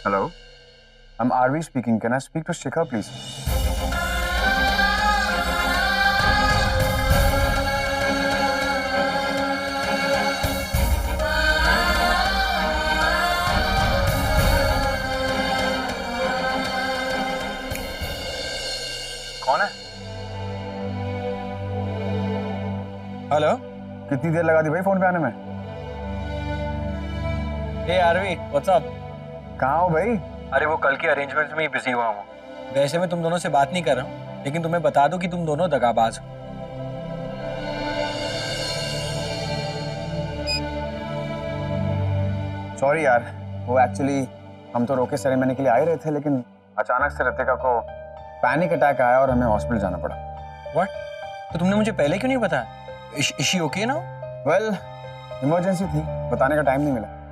Hello, I'm RV speaking. Can I speak to Shikha, please? कौन है? Hello. कितनी देर लगा दी भाई फोन पे आने में? हे आरवी, व्हाट्सअप? कहाँ हो भाई? अरे वो कल के अरेंजमेंट्स में ही बिजी हुआ हूँ। वैसे मैं तुम दोनों से बात नहीं कर रहा हूँ, लेकिन तुम्हें बता दूं कि तुम दोनों दगाबाज हो। सॉरी यार, वो एक्चुअली हम तो रोके सेरेमनी के लिए आए रहे थे, लेकिन अचानक से रितिका को पैनिक अटैक आया और हमें हॉस्पिटल जाना पड़ा। व्हाट? तो तुमने मुझे पहले क्यों नहीं बताया? इशी ओके ना? वेल, इमरजेंसी थी, बताने का टाइम नहीं मिला।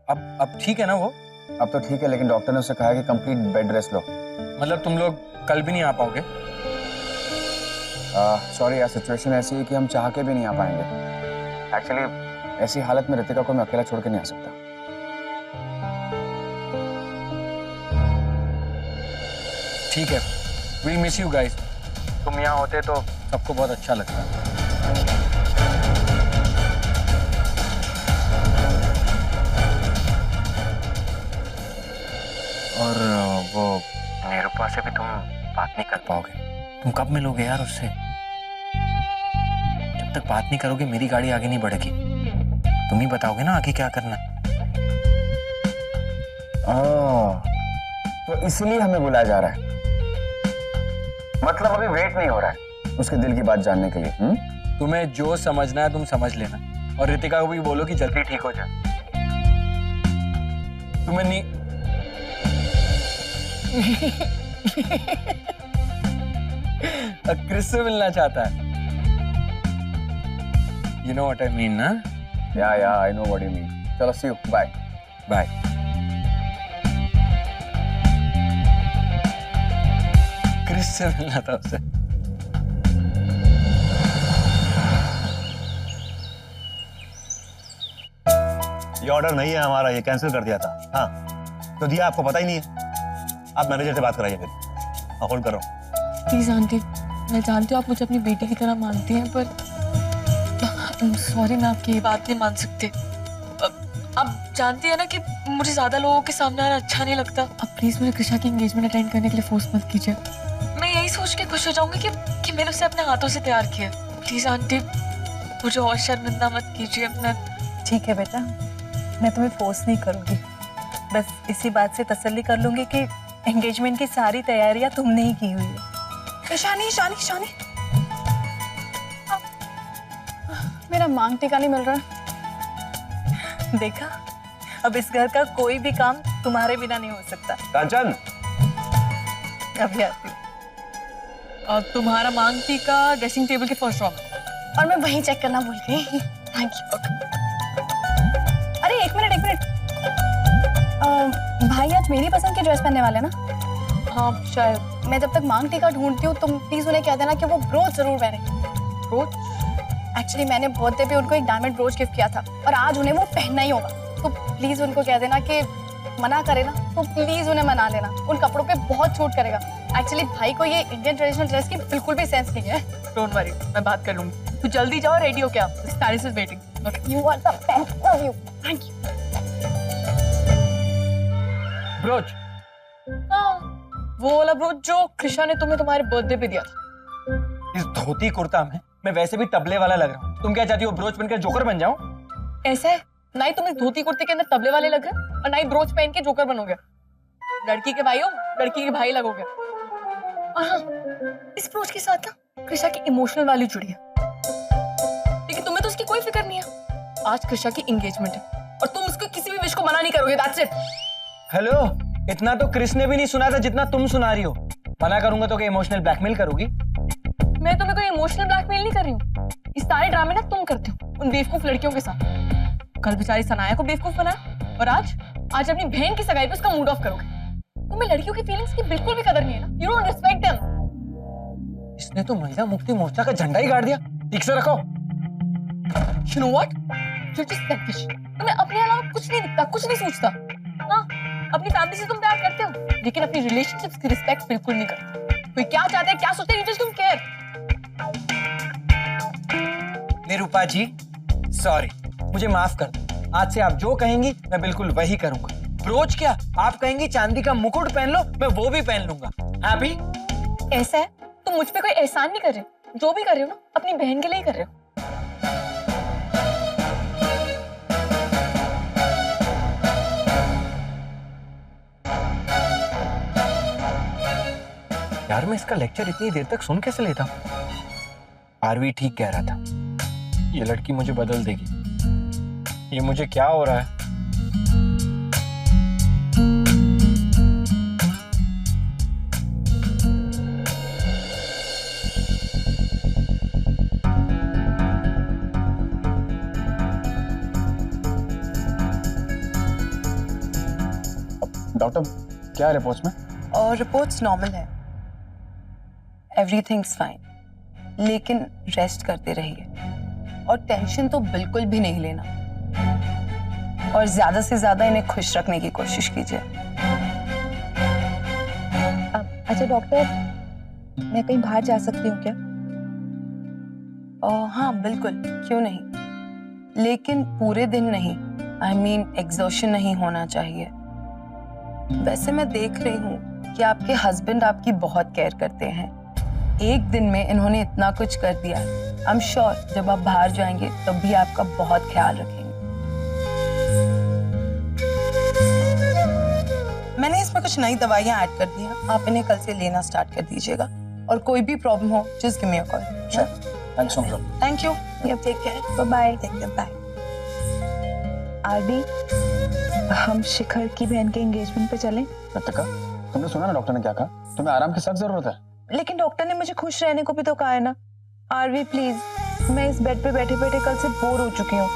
अब ठीक है ना वो? अब तो ठीक है, लेकिन डॉक्टर ने उससे कहा है कि कंप्लीट बेड रेस्ट लो। मतलब तुम लोग कल भी नहीं आ पाओगे? सॉरी यार, सिचुएशन ऐसी है कि हम चाह के भी नहीं आ पाएंगे। एक्चुअली ऐसी हालत में रितिका को मैं अकेला छोड़ के नहीं आ सकता। ठीक है, we'll miss you guys। तुम यहाँ होते तो सबको बहुत अच्छा लगता। और वो निरूपा से भी तुम बात नहीं कर पाओगे। तुम कब मिलोगे यार उससे? जब तक बात नहीं करोगे मेरी गाड़ी आगे नहीं बढ़ेगी। तुम ही बताओगे ना आगे क्या करना। तो इसलिए हमें बुलाया जा रहा है, मतलब अभी वेट नहीं हो रहा है उसके दिल की बात जानने के लिए। तुम्हें जो समझना है तुम समझ लेना, और रितिका को भी बोलो कि जल्दी ठीक हो जाए। तुम्हें नहीं क्रिस से मिलना चाहता है। You know what I mean, ना? या I know what you mean. चलो सी यू, बाय बाय। क्रिस से मिलना था उससे। ये ऑर्डर नहीं है हमारा, ये कैंसिल कर दिया था। हाँ तो दिया, आपको पता ही नहीं है। आप मैनेजर से बात कराइए फिर। हाँ, होल्ड कर रहा हूँ। प्लीज आंटी, मैं जानती हूँ आप मुझे अपनी बेटी की तरह मानती हैं, पर सॉरी, मैं आपकी ये बात नहीं मान सकती। आप जानती है ना कि मुझे ज्यादा लोगों के सामने आना अच्छा नहीं लगता। अब प्लीज मुझे कृषा की एंगेजमेंट अटेंड करने के लिए फोर्स मत कीजिए। मैं यही सोच के खुश हो जाऊंगी कि मैंने उसे अपने हाथों से तैयार किया। प्लीज आंटी, मुझे और शर्मिंदा मत कीजिए। ठीक है बेटा, मैं तुम्हें फोर्स नहीं करूंगी। बस इसी बात से तसल्ली कर लूंगी कि एंगेजमेंट की सारी तैयारियां तुमने ही की हुई है। शानी शानी शानी, मेरा मांग टीका नहीं मिल रहा। देखा, अब इस घर का कोई भी काम तुम्हारे बिना नहीं हो सकता। कांचन, अभी आती हूँ। और तुम्हारा मांग टीका ड्रेसिंग टेबल के फर्स्ट रो में, और मैं वहीं चेक करना भूल गई। Thank you. अरे एक मिनट। भाई आज मेरी पसंद की ड्रेस पहनने वाले हैं ना? हाँ शायद। मैं जब तक मांग टीका ढूंढती हूँ, तुम प्लीज उन्हें कह देना कि वो ब्रोच जरूर पहने। ब्रोच? एक्चुअली मैंने बर्थडे पे उनको एक डायमंड ब्रोच गिफ्ट किया था, और आज उन्हें वो पहनना ही होगा। तो प्लीज उनको कह देना कि मना करे ना तो प्लीज उन्हें मना लेना। उन कपड़ों पे बहुत छूट करेगा। एक्चुअली भाई को ये इंडियन ट्रेडिशनल ड्रेस की बिल्कुल भी सेंस नहीं है। डोंट वरी, मैं बात कर लूंगी। तू जल्दी जाओ, रेडी हो क्या? Paris is waiting. You are the best, love you, thank you. Brooch? हाँ, वो वाला ब्रोच जो कृषा ने तुम्हें तुम्हारे बर्थडे पे दिया था। इस धोती कुर्ता में मैं वैसे भी तबले वाला लग रहा हूँ। तुम क्या चाहती हो, ब्रोच बनकर जोकर बन जाऊं? ऐसा है, ना ही तुम इस धोती कुर्ते के अंदर तबले वाले लग रहे हो, और ना ही ब्रोच पहन के जोकर बनोगे। लड़की के भाई हो, लड़की के भाई लगोगे। और हाँ, इस ब्रोच के साथ ना कृषा की इमोशनल वैल्यू जुड़ी है, लेकिन तुम्हें तो उसकी कोई फिक्र नहीं है। आज कृषा की एंगेजमेंट है और तुम उसको किसी भी विश को मना नहीं करोगे। That's it. हेलो, इतना तो क्रिस ने भी नहीं सुना था जितना तुम सुना रही हो। मना करूंगा तो क्या इमोशनल ब्लैकमेल करोगी? मैं तुम्हें कोई इमोशनल ब्लैकमेल नहीं कर रही हूँ। इस सारे ड्रामे ना तुम करते हो उन बेवकूफ लड़कियों के साथ। कल बेचारी सनाया को बेवकूफ बनाया, और आज अपनी बहन की सगाई पे उसका मूड ऑफ करोगे। तुम्हें लड़कियों की फीलिंग्स की बिल्कुल भी कदर नहीं है ना। You don't respect them. इसने तो महिला मुक्ति मोर्चा का झंडा ही गाड़ दिया। ठीक से रखो। You know what? You're just selfish। तुम्हें अपने अलावा कुछ नहीं दिखता, कुछ नहीं सोचता। हाँ, अपनी फैमिली से तुम प्यार करते हो, लेकिन अपनी रिलेशनशिप्स की रिस्पेक्ट बिल्कुल नहीं करते। कोई क्या चाहता है, क्या सोचते हैं, तुम केयर। निरूपा जी सॉरी, मुझे माफ कर दो। आज से आप जो कहेंगी मैं बिल्कुल वही करूंगा। ब्रोच क्या, आप कहेंगी चांदी का मुकुट पहन लो, मैं वो भी पहन लूंगा। हैप्पी? ऐसा है, तुम मुझ पे कोई एहसान नहीं कर रहे हो। जो भी कर रहे हो ना, अपनी बहन के लिए ही कर रहे हो। यार मैं इसका लेक्चर इतनी देर तक सुन कैसे लेता हूँ? आरवी ठीक कह रहा था, ये लड़की मुझे बदल देगी। ये मुझे क्या हो रहा है? डॉक्टर क्या है रिपोर्ट्स में? और रिपोर्ट्स नॉर्मल है, एवरीथिंग्स फाइन, लेकिन रेस्ट करते रहिए और टेंशन तो बिल्कुल भी नहीं लेना, और ज्यादा से ज्यादा इन्हें खुश रखने की कोशिश कीजिए। अच्छा डॉक्टर, मैं कहीं बाहर जा सकती हूँ क्या? हाँ बिल्कुल, क्यों नहीं, लेकिन पूरे दिन नहीं। आई मीन एग्जॉशन नहीं होना चाहिए। वैसे मैं देख रही हूँ कि आपके हस्बैंड आपकी बहुत केयर करते हैं। एक दिन में इन्होंने इतना कुछ कर दिया। आई एम श्योर जब आप बाहर जाएंगे तब भी आपका बहुत ख्याल रखेंगे। मैंने इसमें कुछ नई दवाइयाँ ऐड कर दी हैं, आप इन्हें कल से लेना स्टार्ट कर दीजिएगा। और कोई भी प्रॉब्लम हो just give me a call. Thanks so much. Thank you, take care, bye. Take care, bye. RD, हम शिखर की बहन के एंगेजमेंट पे चलें? रितिका, तुमने सुना ना डॉक्टर ने क्या कहा? तुम्हें आराम की सख्त जरूरत है। लेकिन डॉक्टर ने मुझे खुश रहने को भी तो कहा है ना। आरवी प्लीज, मैं इस बेड पे बैठे बैठे कल से बोर हो चुकी हूँ।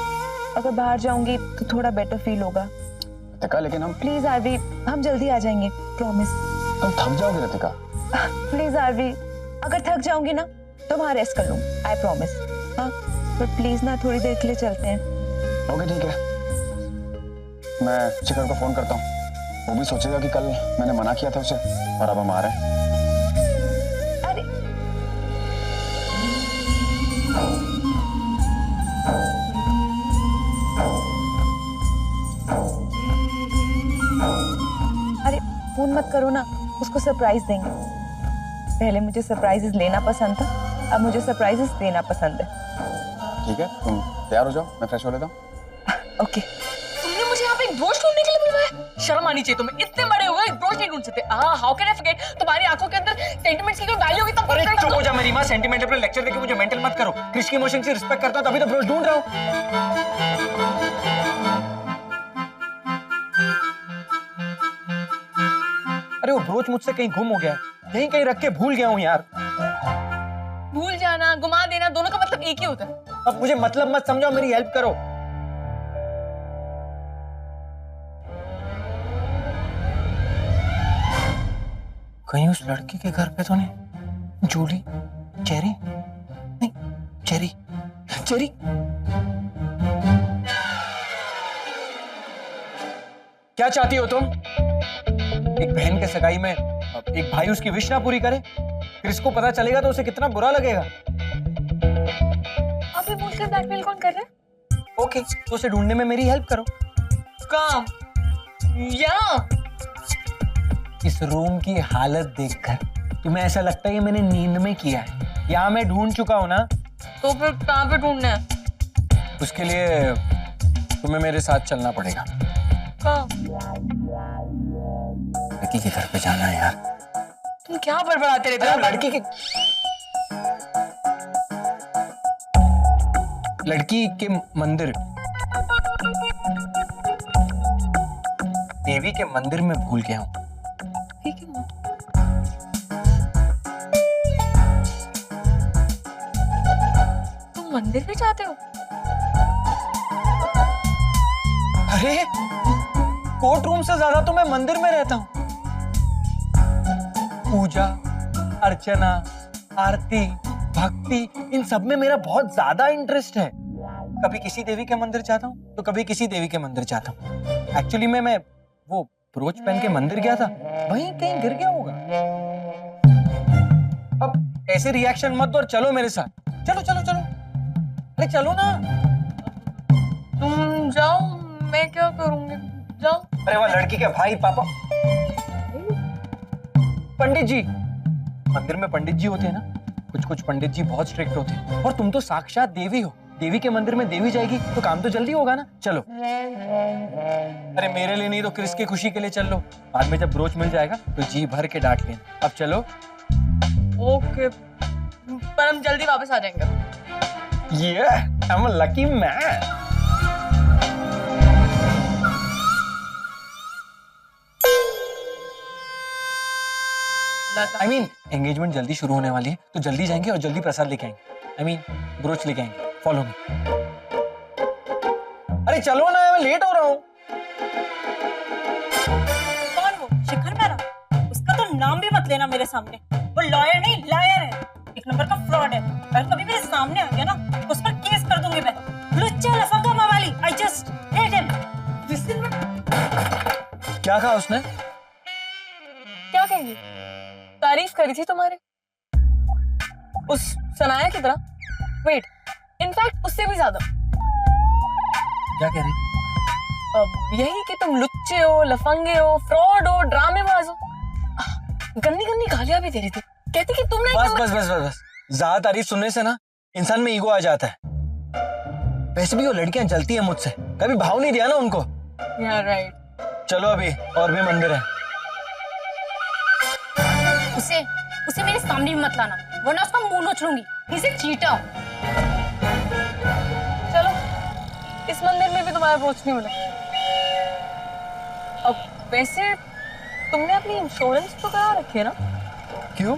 अगर बाहर जाऊंगी तो थोड़ा बेटर फील होगा। रितिका लेकिन हम प्लीज आरवी, हम जल्दी आ जाएंगे, प्रॉमिस। तुम थक जाओगे रितिका। प्लीज आरवी, अगर थक जाऊंगी ना तो वहाँ रेस्ट कर लूंगी, आई प्रॉमिस। हाँ, पर प्लीज ना थोड़ी देर के लिए चलते हैं। ओके ठीक है, मैं शिखर को फोन करता हूँ। वो भी सोचेगा कि कल मैंने मना किया था उसे और अब हम आ रहे हैं। अरे अरे फोन मत करो ना, उसको सरप्राइज देंगे। पहले मुझे सरप्राइजेस लेना पसंद था, अब मुझे सरप्राइजेस देना पसंद है। ठीक है, तुम तैयार हो जाओ, मैं फ्रेश हो लेता हूँ। ओके। तुमने मुझे यहाँ पे एक ब्रोच ढूंढने के लिए बुलवाया? शर्म आनी चाहिए तुम्हें, इतने बड़े हो गए एक ब्रोच नहीं ढूंढ सकते। How can I forget? तुम्हारी आंखों के अंदर सेंटिमेंट्स की कोई वैल्यू होगी तब। अरे चुप हो जा मेरी माँ, सेंटिमेंटल पे लेक्चर देके मुझे मेंटल मत करो। क्रिश की इमोशन से रिस्पेक्ट करता हूँ तभी तो ब्रोच ढूंढ रहा हूँ। अरे वो ब्रोच मुझसे कहीं गुम हो गया है, यहीं कहीं रख के भूल गया हूँ यार। भूल जाना, गुमा देना, दोनों का मतलब एक ही होता है। अब मुझे मतलब मत समझाओ, मेरी हेल्प करो। कहीं उस लड़की के घर पे तो नहीं? जूली, चेरी, नहीं चेरी, चेरी। क्या चाहती हो तुम? एक बहन के सगाई में एक भाई उसकी विश ना पूरी करे? क्रिस को पता चलेगा तो उसे कितना बुरा लगेगा। आप इमोशनल ब्लैकमेल कौन कर रहे हैं? ओके, तो उसे ढूंढने में मेरी हेल्प करो। काम या इस रूम की हालत देखकर तुम्हें ऐसा लगता है कि मैंने नींद में किया है? यहाँ मैं ढूंढ चुका हूँ ना। तो फिर कहाँ पे ढूंढना है? उसके लिए तुम्हें मेरे साथ चलना पड़ेगा। कहाँ? लड़की के घर पे जाना है यार। तुम क्या बड़बड़ाते रहते हो? लड़की के मंदिर, देवी के मंदिर में भूल गया हूँ। ठीक है माँ। तुम मंदिर भी जाते हो? अरे कोर्ट रूम से ज्यादा तो मैं मंदिर में रहता हूँ। पूजा अर्चना, आरती, भक्ति, इन सब में मेरा बहुत ज्यादा इंटरेस्ट है। कभी किसी देवी के मंदिर जाता हूँ तो कभी किसी देवी के मंदिर जाता हूँ। एक्चुअली मैं वो ब्रोच पहन के मंदिर गया था, वहीं कहीं गिर गया होगा। अब ऐसे रिएक्शन मत दो और चलो मेरे साथ। चलो चलो चलो, अरे चलो ना। तुम जाओ, मैं क्या करूंगी, जाओ। अरे वह लड़की के भाई पापा, पंडित जी, मंदिर में पंडित जी होते हैं ना, कुछ कुछ पंडित जी बहुत स्ट्रिक्ट होते हैं, और तुम तो साक्षात देवी हो, देवी के मंदिर में देवी जाएगी तो काम तो जल्दी होगा ना। चलो। अरे मेरे लिए नहीं तो क्रिस की खुशी के लिए चल लो, बाद में जब ब्रोच मिल जाएगा तो जी भर के डांट लेना। अब चलो। ओके, पर हम जल्दी वापस आ जाएंगे। ये I am a lucky man. I mean engagement जल्दी शुरू होने वाली है, तो जल्दी जाएंगे और जल्दी प्रसाद लेके आएंगे। आई मीन ब्रोच लेके आएंगे। Follow me. अरे चलो ना, मैं लेट हो रहा हूँ। कौन वो? शिखर मेहरा? उसका तो नाम भी मत लेना मेरे सामने। वो लॉयर नहीं, लायर है, एक नंबर का फ्रॉड है। अगर कभी मेरे सामने आ गया ना तो उस पर केस कर दूंगी मैं। लुच्चा लफंगा मवाली, I just hate him। क्या कहा उसने? क्या कहेगी? तारीफ करी थी तुम्हारे, उस सनाया की तरह। वेट, इनफैक्ट उससे भी ज्यादा। क्या कह रही? यही कि तुम लुच्चे हो, लफंगे हो, फ्रॉड हो, ड्रामेबाज हो। गंदी गंदी गालियां भी दे रही थी, कहती कि तुमने बस बस बस बस बस, ज्यादा तारीफ सुनने से ना इंसान में ईगो आ जाता है। वैसे भी वो लड़कियां जलती हैं मुझसे, कभी भाव नहीं दिया ना उनको। यार राइट। चलो अभी और भी मंदिर है। उसे मेरे सामने भी मत लाना, वरना उसका मुंह नोच लूंगी। इसे चीटा। चलो, इस मंदिर में भी तुम्हारा ब्रोच नहीं मिला। अब वैसे तुमने अपनी इंश्योरेंस तो करा रखी है ना? क्यों?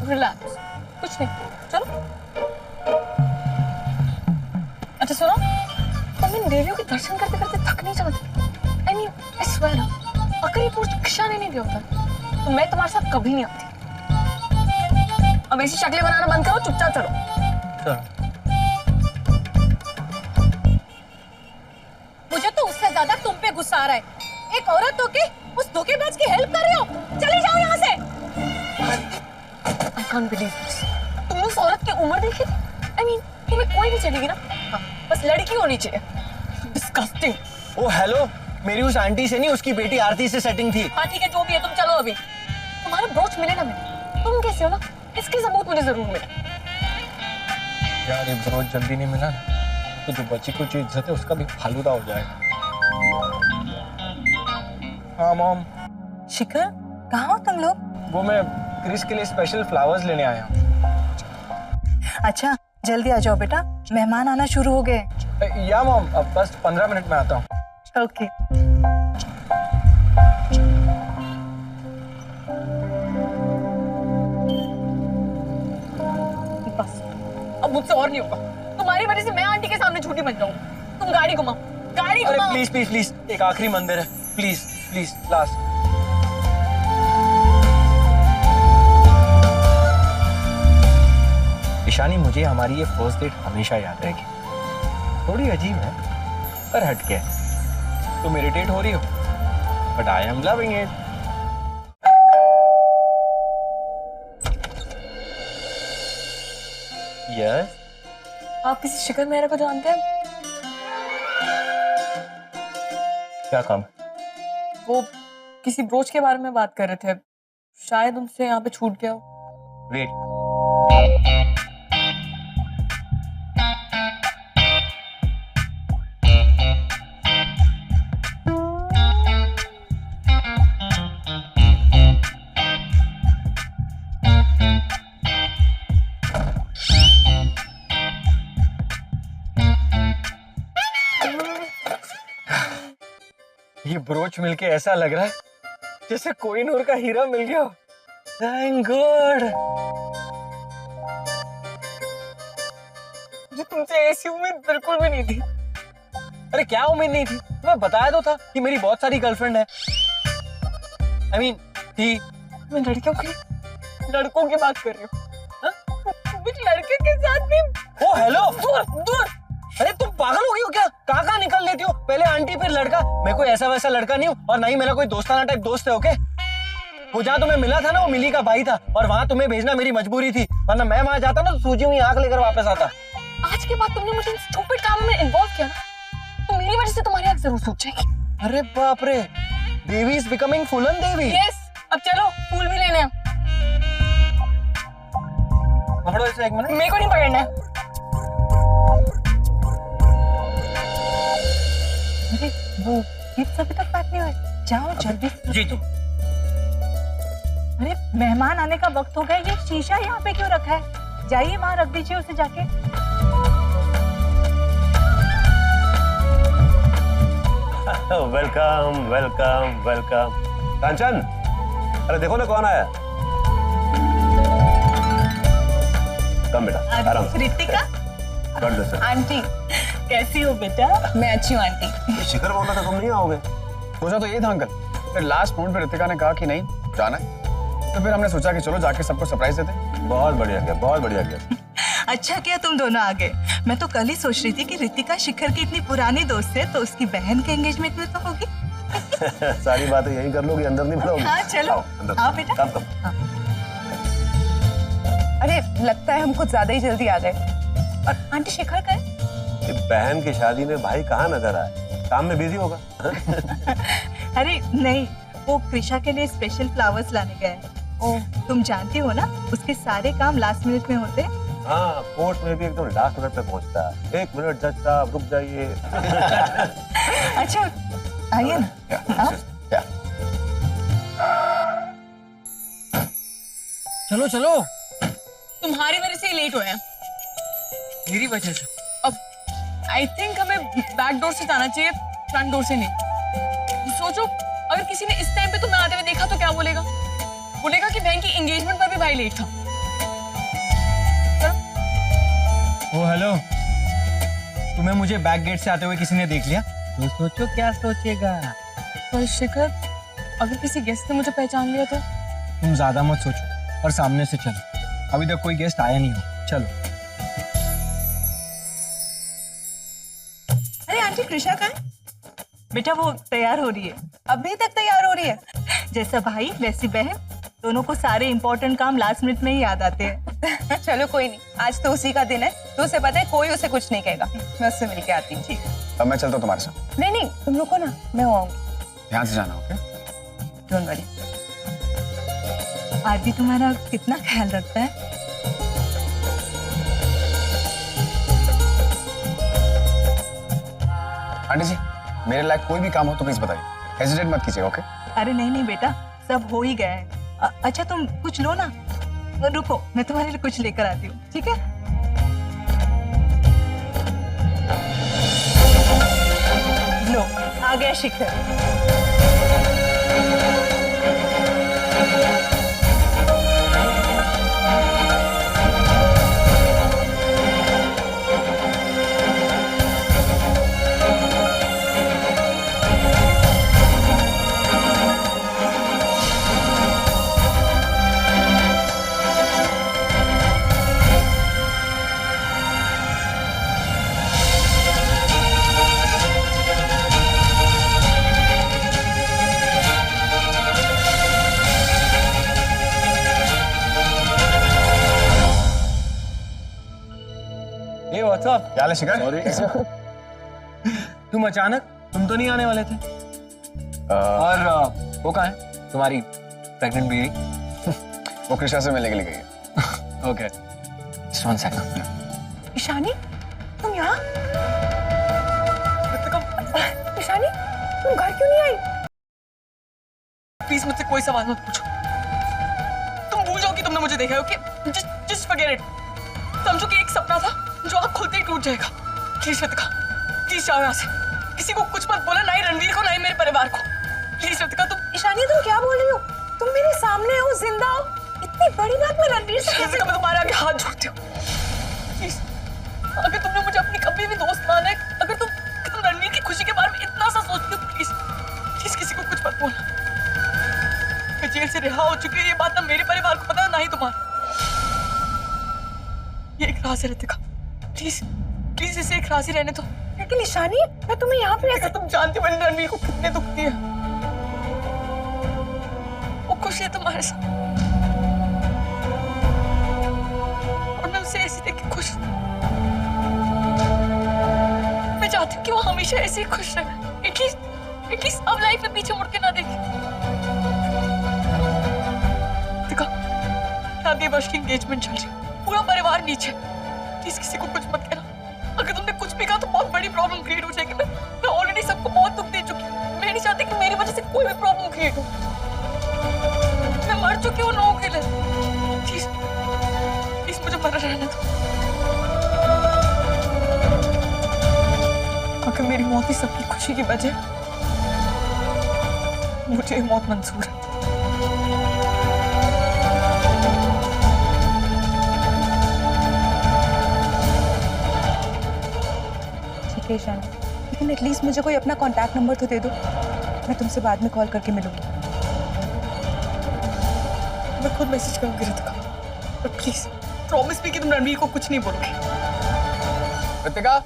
रिलैक्स, कुछ नहीं, चलो। अच्छा सुनो, तुम इन देवियों के दर्शन करते करते थक नहीं जाते? आई मीन आई स्वेयर, अगर ये ब्रोच किशा ने नहीं दिया होता तो मैं तुम्हारे साथ कभी नहीं आती। अब ऐसी शक्लें बनाना बंद करो, चुपचाप चलो। मुझे तो उससे ज्यादा तुम पे गुस्सा आ रहा है। एक औरत होके उस धोखेबाज की हेल्प कर रहे हो। चले जाओ यहाँ से। I can't believe this. तुमने उस औरत की उम्र देखी थी? I mean, तुम्हें कोई भी चलेगी ना, हाँ, बस लड़की होनी चाहिए। Disgusting. ओ हेलो, मेरी उस आंटी से नहीं, उसकी बेटी आरती से सेटिंग थी। हाँ ठीक है, जो भी है, तुम चलो अभी। तुम्हारा ब्रोच मिले ना मिले, तुम कैसे हो ना, इसके सबूत मुझे जरूर मिले। यार ये ब्रोच जल्दी नहीं मिला ना तो जो बची कुछ इज्जत है उसका भी फालूदा हो जाएगा। हाँ मॉम। शिखर, कहाँ हो तुम लोग? वो मैं क्रिस के लिए स्पेशल फ्लावर्स लेने आया हूँ। अच्छा, जल्दी आ जाओ बेटा, मेहमान आना शुरू हो गए। या मॉम, अब बस 15 मिनट में आता हूँ। ओके। बस, अब मुझसे और नहीं होगा। तुम्हारी वजह से मैं आंटी के सामने झूठी बन जाऊँ। तुम गाड़ी घुमाओ, गाड़ी अरे घुमाओ। प्लीज प्लीज प्लीज, एक आखिरी मंदिर है, प्लीज प्लीज, लास्ट। ईशानी, मुझे हमारी ये फर्स्ट डेट हमेशा याद रहेगी। थोड़ी अजीब है पर हटके है। तुम इरिटेट हो रही हो but I am loving it. Yes. आप किसी शिखर मेहरा को जानते हैं? क्या काम? वो किसी ब्रोच के बारे में बात कर रहे थे, शायद उनसे यहाँ पे छूट गया हो। वेट। ये ब्रोच मिलके ऐसा लग रहा है जैसे कोहिनूर का हीरा मिल गया। Thank God. मुझे तुमसे ऐसी उम्मीद बिल्कुल भी नहीं थी। अरे क्या उम्मीद नहीं थी? मैं बताया तो था कि मेरी बहुत सारी गर्लफ्रेंड है। I mean, थी। मैं लड़कों की बात कर रही हूँ। हाँ? एक लड़के के साथ भी। ओ हेलो। दूर दूर। अरे तुम पागल हो गई हो क्या? कहाँ निकल लेती हो? पहले आंटी फिर लड़का, मैं कोई ऐसा वैसा लड़का नहीं हूँ और ना ही मेरा कोई दोस्ताना टाइप दोस्त है। ओके, वो जहाँ तुम्हें मिला था ना वो मिली का भाई था और वहां तुम्हें भेजना मेरी मजबूरी थी, वरना मैं वहां जाता ना तो सूजी हुई आंख लेकर वापस आता। आज के बाद तुमने मुझे स्टूपिड काम में इन्वॉल्व किया ना, तो मेरी वजह से तुम्हारी आंख जरूर सूज जाएगी। अरे बाप रे, Devi is becoming Phoolan Devi. Yes, अब चलो फूल भी लेने हैं। पकड़ो इसे एक मिनट। मेरे को नहीं पकड़ना है। अरे वो गिफ्ट अभी तक पैक नहीं हुए, जाओ जल्दी। जी तो अरे मेहमान आने का वक्त हो गया, ये शीशा यहाँ पे क्यों रखा है? जाइए वहां रख दीजिए उसे जाके। Welcome welcome welcome. कांचन, अरे देखो ना कौन आया। कम बेटा, आराम से। Ritika, God bless her। Aunty, कैसी हो बेटा? मैं अच्छी हूँ आंटी। ये शिखर बोल रहा था तुम नहीं आओगे। सोचा तो ये था अंकल, फिर लास्ट मोमेंट पे रितिका ने कहा कि नहीं जाना है, तो फिर हमने सोचा कि चलो जाके सबको सरप्राइज देते। बहुत बढ़िया किया, बहुत बढ़िया किया। अच्छा किया तुम दोनों आ गए। मैं तो कल ही सोच रही थी कि रितिका शिखर की इतनी पुरानी दोस्त है, तो उसकी बहन के एंगेजमेंट में तो होगी। सारी बातें यही कर लोगी, अंदर नहीं बुलाओगी। हाँ चलो, आओ, अंदर। आओ बेटा। कम। अरे लगता है हम कुछ ज्यादा ही जल्दी आ गए। और आंटी शिखर का है? ये बहन की शादी में भाई कहाँ नजर आए, काम में बिजी होगा। अरे नहीं, वो कृषा के लिए स्पेशल फ्लावर्स लाने गए हैं। ओह, तुम जानती हो ना, उसके सारे काम लास्ट मिनट में होते हैं। हाँ, कोर्ट में भी एकदम लास्ट मिनट पे पहुंचता है। 1 मिनट जज साहब रुक जाइए। अच्छा आइए ना। आओ। चलो चलो। तुम्हारी वजह से लेट हुए हैं। मेरी वजह से? अब आई थिंक हमें बैक डोर से जाना चाहिए, फ्रंट डोर से नहीं। सोचो अगर किसी ने इस टाइम पे तुम्हें आते हुए देखा तो क्या बोलेगा? बोलेगा कि बहन की एंगेजमेंट पर भी भाई लेट था। ओ हेलो, तुम्हें मुझे बैक गेट से आते हुए किसी ने देख लिया तो सोचो क्या सोचेगा। पर शिखर, अगर किसी गेस्ट ने मुझे पहचान लिया तो? तुम ज्यादा मत सोचो और सामने से चलो, अभी तक कोई गेस्ट आया नहीं हो। चलो। अरे आंटी कृषा कहाँ है? बेटा वो तैयार हो रही है। अभी तक तैयार हो रही है? जैसा भाई वैसी बहन, दोनों को सारे इम्पोर्टेंट काम लास्ट मिनट में ही याद आते हैं। चलो कोई नहीं, आज तो उसी का दिन है, तो उसे पता है कोई उसे कुछ नहीं कहेगा। मैं उससे मिलके आती हूँ। ठीक। अब मैं चलता हूँ तुम्हारे साथ। नहीं नहीं, तुम रुको ना, मैं आऊंगी। ध्यान से जाना, ओके? Don't worry. आदि तुम्हारा कितना ख्याल रखता है। आंटी जी, मेरे लायक कोई भी काम हो तो प्लीज बताइए, हेजिटेट मत कीजिए, ओके? अरे नहीं नहीं बेटा, सब हो ही गया है। अच्छा तुम कुछ लो ना, रुको मैं तुम्हारे लिए कुछ लेकर आती हूँ, ठीक है? लो, आ गया शिखर। ये व्हाट्सअप। क्या हाल है शिखर? तुम अचानक, तुम तो नहीं आने वाले थे। और वो कहाँ है तुम्हारी प्रेग्नेंट बीवी? वो कृषा से मिलने के लिए गई है। Okay, just 1 second. ईशानी, तुम यहाँ? ईशानी, तुम घर क्यों नहीं आई? प्लीज मुझसे कोई सवाल मत पूछो। तुम भूल जाओ कि तुमने मुझे देखा है, ओके? Just forget it. समझो कि एक सपना था जो आप खुलते ही टूट जाएगा। प्लीज रितिका, प्लीज जाओ यहाँ से। किसी को कुछ मत बोला, ना ही रणवीर को, ना ही मेरे परिवार को। प्लीज रितिका, तुम। ईशानी, तुम क्या बोल रही हो? तुम मेरे सामने हो, जिंदा हो। इतनी बड़ी बात मैं रणवीर से रितिका, मैं तुम्हारे आगे हाथ जोड़ती हूँ। प्लीज, अगर तुमने मुझे अपनी कभी भी दोस्त माना है, अगर तुम रणवीर की खुशी के बारे में इतना सा सोचती हो, प्लीज प्लीज किसी को कुछ मत बोलना। मैं जेल से रिहा हो चुकी है, ये बात ना मेरे परिवार को पता है, ना ही तुम्हारा। ये एक राज है रितिका, प्लीज प्लीज इसे एक राज ही रहने दो। की निशानी है? मैं तुम्हें यहाँ पे ऐसे तुम जानती हो मैंने रणवीर को कितने दुख दिए। वो खुश है तुम्हारे साथ और मैं उसे ऐसी देख के खुश हूँ। मैं चाहती हूँ कि वो हमेशा ऐसे ही खुश रहे। एटलीस्ट अब लाइफ में पीछे मुड़ के ना देखे। देखो शादी वर्ष की एंगेजमेंट चल रही, पूरा परिवार नीचे। प्लीज किसी को कुछ मत कहना। अगर तुमने कुछ भी कहा तो बहुत बड़ी प्रॉब्लम क्रिएट हो जाएगी। मैं ऑलरेडी सबको बहुत दुख दे चुकी हूँ। मैं नहीं चाहती कि मेरी वजह से कोई भी प्रॉब्लम क्रिएट हो। मैं मर चुकी हूँ लोगों के लिए। प्लीज मुझे मर रहने दो। अगर मेरी मौत ही सबकी खुशी की वजह, मुझे ये मौत मंजूर है। ठीक है ईशानी, लेकिन एटलीस्ट मुझे कोई अपना कांटेक्ट नंबर तो दे दो। मैं तुमसे बाद में कॉल करके मिलूंगी। मैं खुद मैसेज करूंगी रितिका, पर प्लीज प्रॉमिस मी कि तुम रणवीर को कुछ नहीं बोलोगे। रितिका